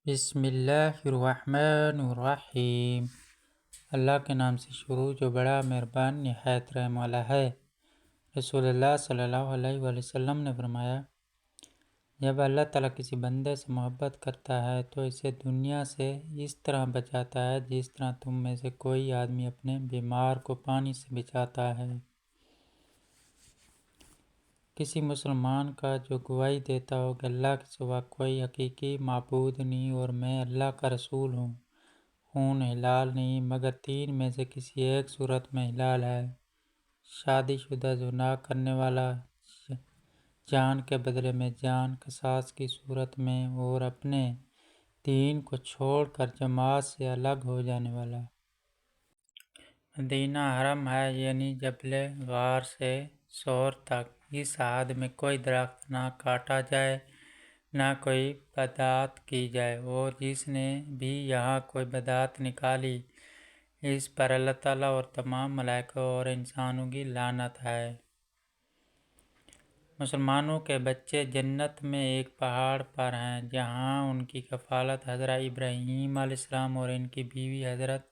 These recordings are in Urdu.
بسم اللہ الرحمن الرحیم۔ اللہ کے نام سے شروع جو بڑا مہربان نہایت رحم والا ہے۔ رسول اللہ صلی اللہ علیہ وآلہ وسلم نے فرمایا، جب اللہ تعالیٰ کسی بندے سے محبت کرتا ہے تو اسے دنیا سے اس طرح بچاتا ہے جس طرح تم میں سے کوئی آدمی اپنے بیمار کو پانی سے بچاتا ہے۔ کسی مسلمان کا جو گواہی دیتا ہو کہ اللہ کے سوا کوئی حقیقی معبود نہیں اور میں اللہ کا رسول ہوں، خون حلال نہیں مگر تین میں سے کسی ایک صورت میں حلال ہے: شادی شدہ زنا کرنے والا، جان کے بدلے میں جان، قصاص کی صورت میں، اور اپنے دین کو چھوڑ کر جماعت سے الگ ہو جانے والا۔ مدینہ حرم ہے، یعنی جبل غار سے صور تک، اس عہد میں کوئی درخت نہ کاٹا جائے نہ کوئی بدعت کی جائے، اور جس نے بھی یہاں کوئی بدعت نکالی اس پر اللہ تعالیٰ اور تمام ملائکہ اور انسانوں کی لعنت ہے۔ مسلمانوں کے بچے جنت میں ایک پہاڑ پر ہیں جہاں ان کی کفالت حضرت ابراہیم علیہ السلام اور ان کی بیوی حضرت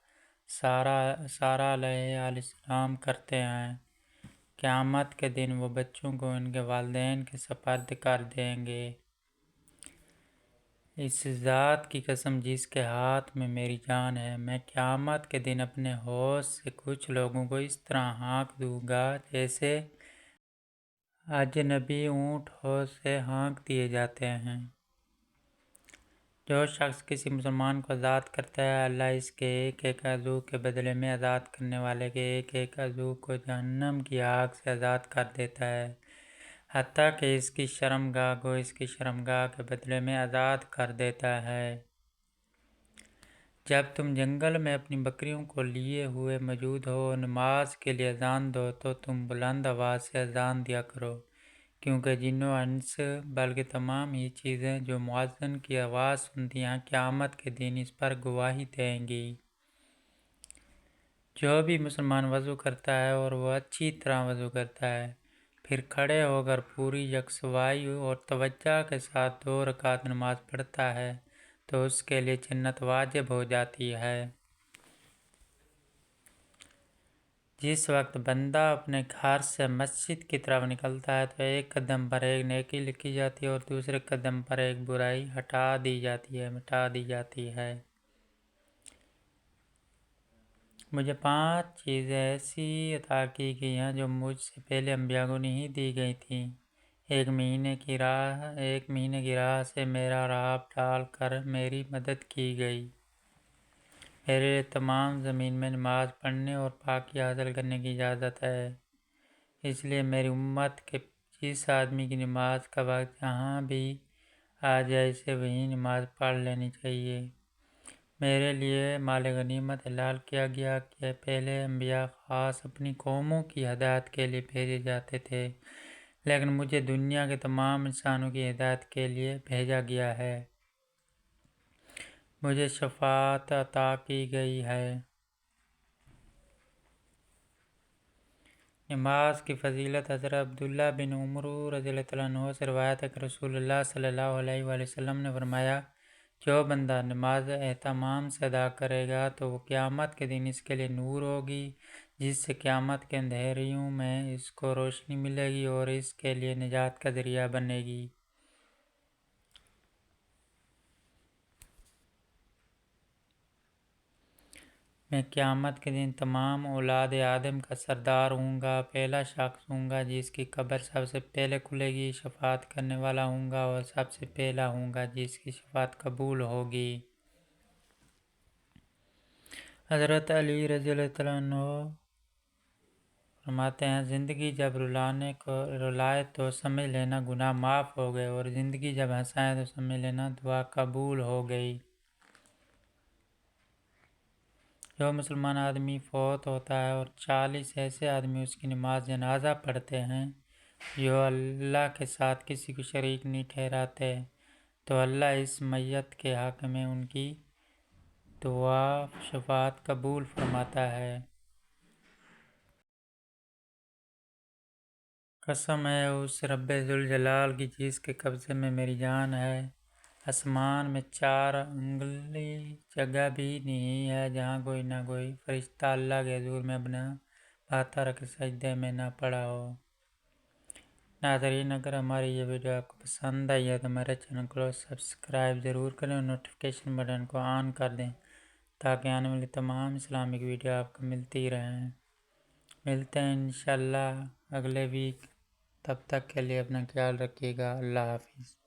سارہ علیہ السلام کرتے ہیں۔ قیامت کے دن وہ بچوں کو ان کے والدین کے سپرد کر دیں گے۔ اس ذات کی قسم جس کے ہاتھ میں میری جان ہے، میں قیامت کے دن اپنے حوض سے کچھ لوگوں کو اس طرح ہانک دوں گا جیسے اجنبی اونٹ حوض سے ہانک دیے جاتے ہیں۔ جو شخص کسی مسلمان کو آزاد کرتا ہے، اللہ اس کے ایک ایک عضو کے بدلے میں آزاد کرنے والے کے ایک ایک عضو کو جہنم کی آگ سے آزاد کر دیتا ہے، حتیٰ کہ اس کی شرمگاہ کو اس کی شرمگاہ کے بدلے میں آزاد کر دیتا ہے۔ جب تم جنگل میں اپنی بکریوں کو لیے ہوئے موجود ہو اور نماز کے لیے اذان دو تو تم بلند آواز سے اذان دیا کرو، کیونکہ جن و انس بلکہ تمام ہی چیزیں جو مؤذن کی آواز سنتی ہیں قیامت کے دن اس پر گواہی دیں گی۔ جو بھی مسلمان وضو کرتا ہے اور وہ اچھی طرح وضو کرتا ہے، پھر کھڑے ہو کر پوری یکسوئی اور توجہ کے ساتھ 2 رکعت نماز پڑھتا ہے تو اس کے لیے جنت واجب ہو جاتی ہے۔ جس وقت بندہ اپنے گھر سے مسجد کی طرف نکلتا ہے تو ایک قدم پر ایک نیکی لکھی جاتی ہے اور دوسرے قدم پر ایک برائی مٹا دی جاتی ہے۔ مجھے 5 چیزیں ایسی عطا کی گئی ہیں جو مجھ سے پہلے انبیاء کو نہیں دی گئی تھیں۔ ایک مہینے کی راہ سے میرا راہ ڈال کر میری مدد کی گئی۔ میرے لیے تمام زمین میں نماز پڑھنے اور پاکی حاصل کرنے کی اجازت ہے، اس لیے میری امت کے جس آدمی کی نماز کا وقت جہاں بھی آ جائے اسے وہیں نماز پڑھ لینی چاہیے۔ میرے لیے مال غنیمت حلال کیا گیا کہ پہلے انبیاء خاص اپنی قوموں کی ہدایت کے لیے بھیجے جاتے تھے، لیکن مجھے دنیا کے تمام انسانوں کی ہدایت کے لیے بھیجا گیا ہے۔ مجھے شفاعت عطا کی گئی ہے۔ نماز کی فضیلت حضرت عبداللہ بن عمر رضی اللہ عنہ سے روایت ہے کہ رسول اللہ صلی اللہ علیہ وآلہ وسلم نے فرمایا، جو بندہ نماز اہتمام سے ادا کرے گا تو وہ قیامت کے دن اس کے لیے نور ہوگی، جس سے قیامت کے اندھیریوں میں اس کو روشنی ملے گی اور اس کے لیے نجات کا ذریعہ بنے گی۔ میں قیامت کے دن تمام اولاد آدم کا سردار ہوں گا، پہلا شخص ہوں گا جس کی قبر سب سے پہلے کھلے گی، شفاعت کرنے والا ہوں گا اور سب سے پہلا ہوں گا جس کی شفاعت قبول ہوگی۔ حضرت علی رضی اللہ عنہ فرماتے ہیں، زندگی جب رلائے تو سمجھ لینا گناہ معاف ہو گئے، اور زندگی جب ہنسائے تو سمجھ لینا دعا قبول ہو گئی۔ جو مسلمان آدمی فوت ہوتا ہے اور 40 ایسے آدمی اس کی نماز جنازہ پڑھتے ہیں جو اللہ کے ساتھ کسی کو شریک نہیں ٹھہراتے، تو اللہ اس میت کے حق میں ان کی دعا شفاعت قبول فرماتا ہے۔ قسم ہے اس رب ذوالجلال کی جس کے قبضے میں میری جان ہے، آسمان میں 4 انگلی جگہ بھی نہیں ہے جہاں کوئی نہ کوئی فرشتہ اللہ کے حضور میں اپنا ہاتھ رکھ سجدے میں نہ پڑا ہو۔ ناظرین، اگر ہماری یہ ویڈیو آپ کو پسند آئی ہے تو ہمارے چینل کو سبسکرائب ضرور کریں اور نوٹیفیکیشن بٹن کو آن کر دیں تاکہ آنے والی تمام اسلامک ویڈیو آپ کو ملتی رہیں۔ ملتے ہیں انشاءاللہ اگلے ویک، تب تک کے لیے اپنا خیال رکھیے گا۔ اللہ حافظ۔